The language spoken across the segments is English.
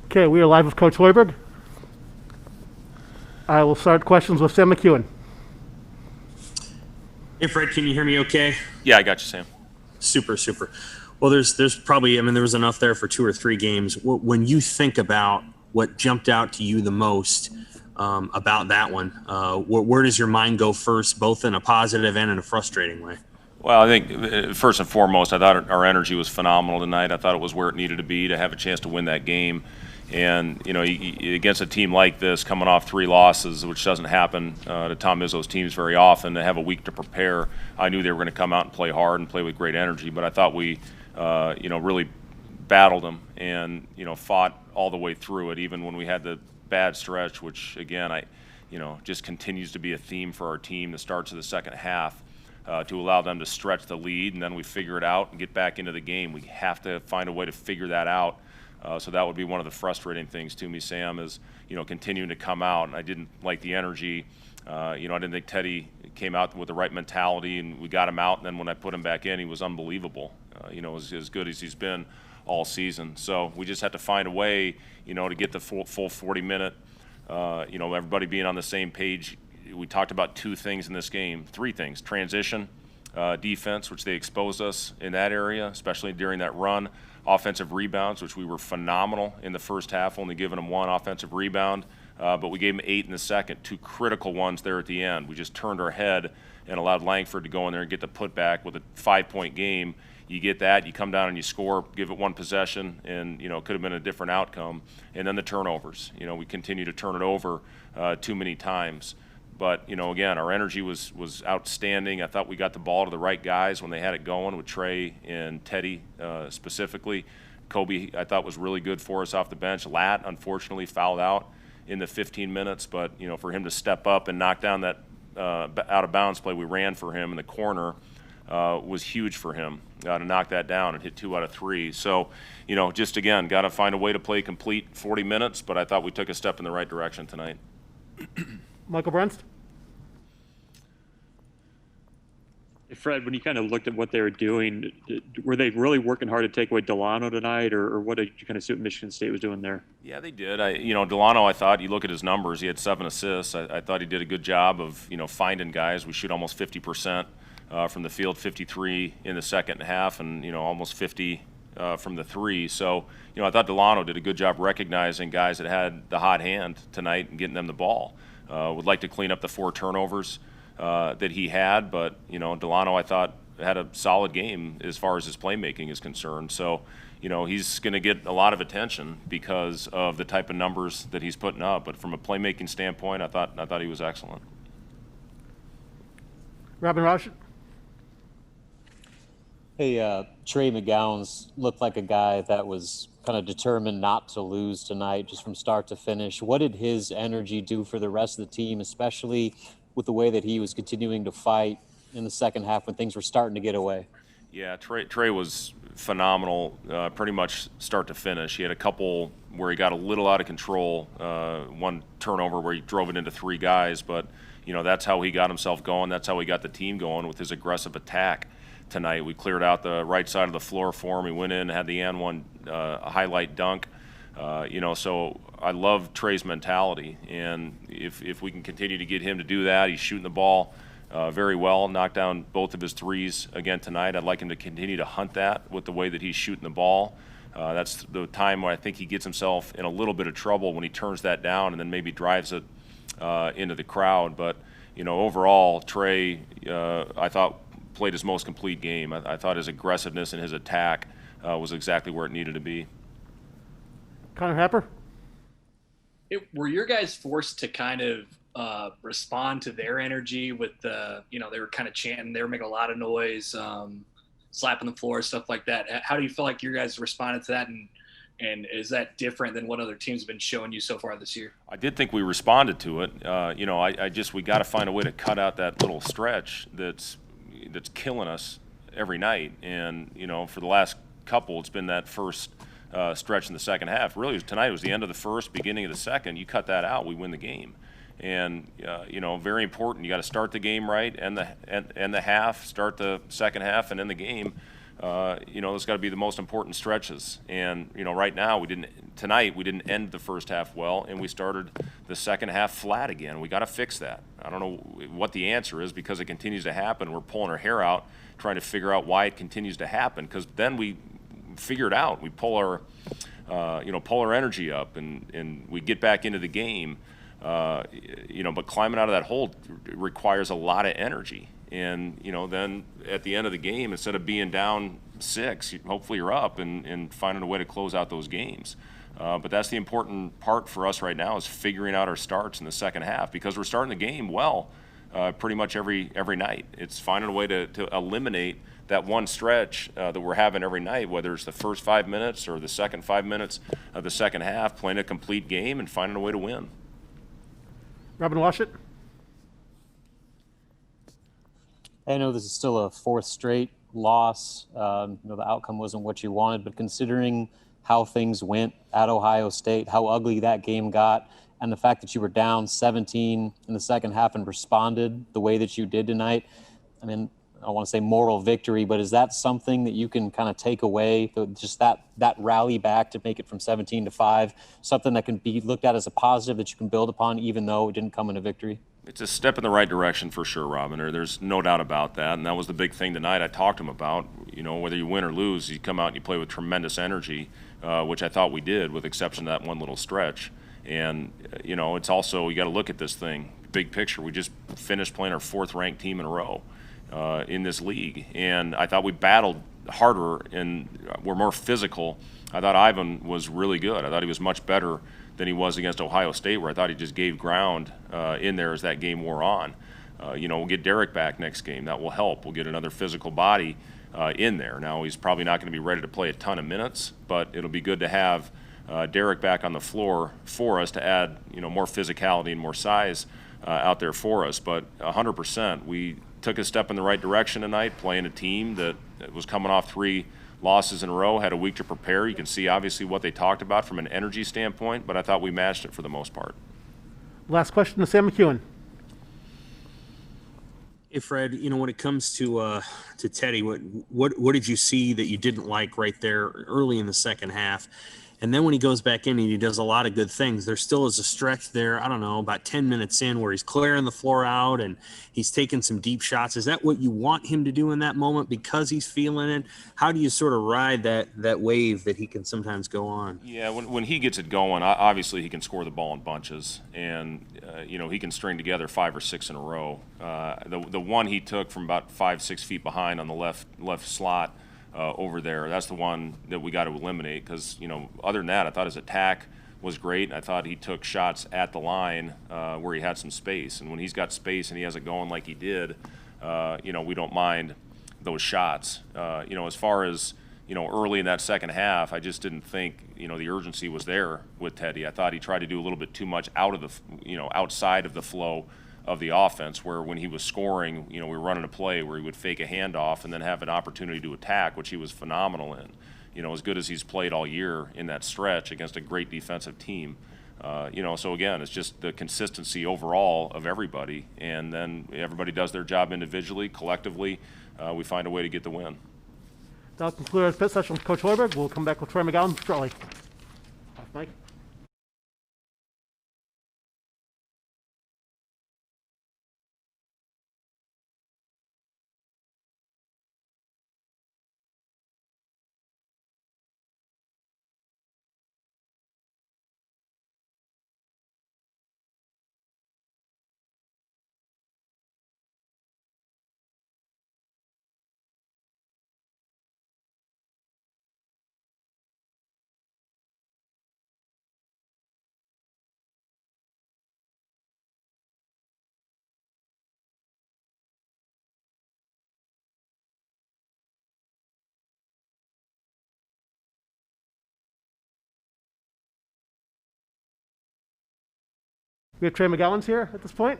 Okay, we are live with Coach Hoiberg. I will start questions with Sam McEwen. Hey, Fred, can you hear me okay? Yeah, I got you, Sam. Super. Well, there's probably, there was enough there for 2 or 3 games. When you think about what jumped out to you the most about that one, where does your mind go first, both in a positive and in a frustrating way? Well, I think first and foremost, I thought our energy was phenomenal tonight. I thought it was where it needed to be to have a chance to win that game. And, against a team like this, coming off 3 losses, which doesn't happen to Tom Izzo's teams very often, to have a week to prepare, I knew they were going to come out and play hard and play with great energy. But I thought we, really battled them and, fought all the way through it, even when we had the bad stretch, which, again, just continues to be a theme for our team that starts of the second half. To allow them to stretch the lead, and then we figure it out and get back into the game. We have to find a way to figure that out. So that would be one of the frustrating things to me, Sam, is, continuing to come out. And I didn't like the energy. I didn't think Teddy came out with the right mentality, and we got him out. And then when I put him back in, he was unbelievable. As good as he's been all season. So we just have to find a way, to get the full 40-minute, everybody being on the same page. We talked about 2 things in this game, 3 things: transition, defense, which they exposed us in that area, especially during that run; offensive rebounds, which we were phenomenal in the first half, only giving them 1 offensive rebound, but we gave them 8 in the second, 2 critical ones there at the end. We just turned our head and allowed Langford to go in there and get the putback with a 5-point game. You get that, you come down and you score, give it 1 possession, and, it could have been a different outcome. And then the turnovers. We continue to turn it over too many times. But, again, our energy was outstanding. I thought we got the ball to the right guys when they had it going, with Trey and Teddy specifically. Kobe, I thought, was really good for us off the bench. Lat, unfortunately, fouled out in the 15 minutes. But, for him to step up and knock down that out-of-bounds play we ran for him in the corner was huge for him to knock that down and hit 2 out of 3. So, just, again, got to find a way to play complete 40 minutes. But I thought we took a step in the right direction tonight. Michael Brunst. Hey, Fred, when you kind of looked at what they were doing, were they really working hard to take away Delano tonight, or what did you kind of see what Michigan State was doing there? Yeah, they did. Delano, I thought, you look at his numbers, he had 7 assists. I thought he did a good job of, finding guys. We shoot almost 50% from the field, 53 in the second half, and, almost 50 from the 3. So, I thought Delano did a good job recognizing guys that had the hot hand tonight and getting them the ball. Would like to clean up the 4 turnovers that he had, but Delano, I thought, had a solid game as far as his playmaking is concerned. So, he's going to get a lot of attention because of the type of numbers that he's putting up. But from a playmaking standpoint, I thought he was excellent. Robin Rausch. Hey, Trey McGowens looked like a guy that was kind of determined not to lose tonight, just from start to finish. What did his energy do for the rest of the team, especially with the way that he was continuing to fight in the second half when things were starting to get away? Yeah, Trey was phenomenal, pretty much start to finish. He had a couple where he got a little out of control, 1 turnover where he drove it into 3 guys, but that's how he got himself going. That's how he got the team going, with his aggressive attack tonight. We cleared out the right side of the floor for him. He went in, had the and one highlight dunk. So I love Trey's mentality, and if we can continue to get him to do that, he's shooting the ball very well, knocked down both of his 3s again tonight. I'd like him to continue to hunt that with the way that he's shooting the ball. That's the time where I think he gets himself in a little bit of trouble, when he turns that down and then maybe drives it into the crowd. But, overall, Trey, I thought, played his most complete game. I thought his aggressiveness and his attack was exactly where it needed to be. Connor Happer. Were your guys forced to kind of respond to their energy with the, they were kind of chanting, they were making a lot of noise, slapping the floor, stuff like that? How do you feel like your guys responded to that, and is that different than what other teams have been showing you so far this year? I did think we responded to it. We got to find a way to cut out that little stretch that's killing us every night. And, for the last couple, it's been that first stretch in the second half. Really, tonight was the end of the first, beginning of the second. You cut that out, we win the game. And, very important. You got to start the game right, and the half, start the second half, and end the game those got to be the most important stretches. And, right now tonight we didn't end the first half well, and we started the second half flat again. We got to fix that. I don't know what the answer is because it continues to happen. We're pulling our hair out trying to figure out why it continues to happen, because then we figure it out. We pull our energy up and we get back into the game. But climbing out of that hole requires a lot of energy. And, then at the end of the game, instead of being down 6, hopefully you're up and finding a way to close out those games. But that's the important part for us right now, is figuring out our starts in the second half, because we're starting the game well pretty much every night. It's finding a way to eliminate that one stretch that we're having every night, whether it's the first 5 minutes or the second 5 minutes of the second half, playing a complete game and finding a way to win. Robin Washut. I know this is still a 4th straight loss. The outcome wasn't what you wanted, but considering how things went at Ohio State, how ugly that game got, and the fact that you were down 17 in the second half and responded the way that you did tonight, I mean, I don't want to say moral victory, but is that something that you can kind of take away, just that rally back to make it from 17-5, something that can be looked at as a positive that you can build upon, even though it didn't come in a victory? It's a step in the right direction for sure, Robin. There's no doubt about that, and that was the big thing tonight I talked to him about. Whether you win or lose, you come out and you play with tremendous energy, which I thought we did, with the exception of that one little stretch. And, it's also, you got to look at this thing, big picture. We just finished playing our 4th-ranked team in a row in this league, and I thought we battled harder and were more physical. I thought Ivan was really good. I thought he was much better than he was against Ohio State, where I thought he just gave ground in there as that game wore on. We'll get Derek back next game. That will help. We'll get another physical body in there. Now, he's probably not going to be ready to play a ton of minutes, but it'll be good to have Derek back on the floor for us to add, more physicality and more size out there for us. But 100%, we took a step in the right direction tonight, playing a team that was coming off 3 losses in a row, had a week to prepare. You can see obviously what they talked about from an energy standpoint, but I thought we matched it for the most part. Last question to Sam McKewon. Hey, Fred, when it comes to Teddy, what did you see that you didn't like right there early in the second half? And then when he goes back in and he does a lot of good things, there still is a stretch there, I don't know, about 10 minutes in, where he's clearing the floor out and he's taking some deep shots. Is that what you want him to do in that moment because he's feeling it? How do you sort of ride that wave that he can sometimes go on? Yeah, when he gets it going, obviously he can score the ball in bunches, and he can string together 5 or 6 in a row. The one he took from about 5-6 feet behind on the left slot over there, that's the one that we got to eliminate, because other than that, I thought his attack was great. I thought he took shots at the line where he had some space, and when he's got space and he has it going like he did, we don't mind those shots. As far as early in that second half, I just didn't think the urgency was there with Teddy. I thought he tried to do a little bit too much outside of the flow of the offense, where when he was scoring, we were running a play where he would fake a handoff and then have an opportunity to attack, which he was phenomenal in. As good as he's played all year in that stretch against a great defensive team. So again, it's just the consistency overall of everybody, and then everybody does their job individually, collectively. We find a way to get the win. That'll conclude our pit session with Coach Hoiberg. We'll come back with Trey McGowens shortly. Off mic. We have Trey McGowens here at this point.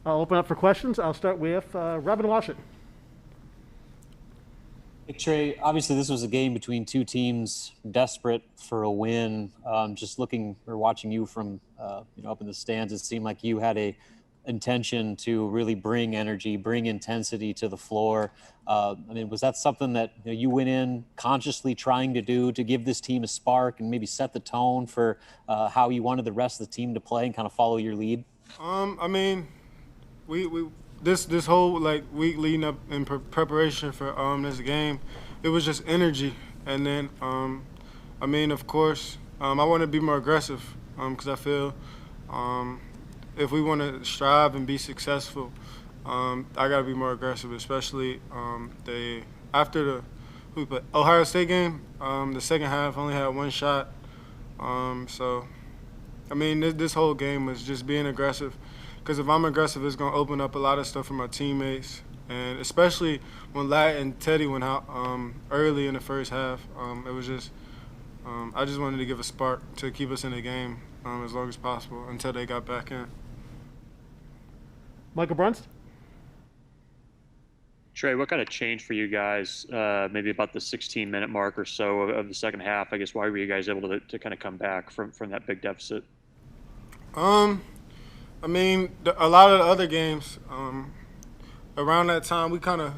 I'll open up for questions. I'll start with Robin Washut. Hey, Trey, obviously this was a game between 2 teams desperate for a win. Just looking or watching you from up in the stands, it seemed like you had a intention to really bring energy, bring intensity to the floor. I mean, was that something that you went in consciously trying to do to give this team a spark and maybe set the tone for how you wanted the rest of the team to play and kind of follow your lead? I mean, we this whole like week leading up in preparation for this game, it was just energy, and then I mean, of course, I want to be more aggressive because I feel if we want to strive and be successful, I got to be more aggressive, especially after the Ohio State game. The second half only had one shot, so I mean this whole game was just being aggressive. Because if I'm aggressive, it's going to open up a lot of stuff for my teammates, and especially when Lat and Teddy went out early in the first half, it was just I just wanted to give a spark to keep us in the game as long as possible until they got back in. Michael Brunst? Trey, what kind of changed for you guys maybe about the 16-minute mark or so of the second half? I guess why were you guys able to kind of come back from that big deficit? I mean, a lot of the other games around that time, we kind of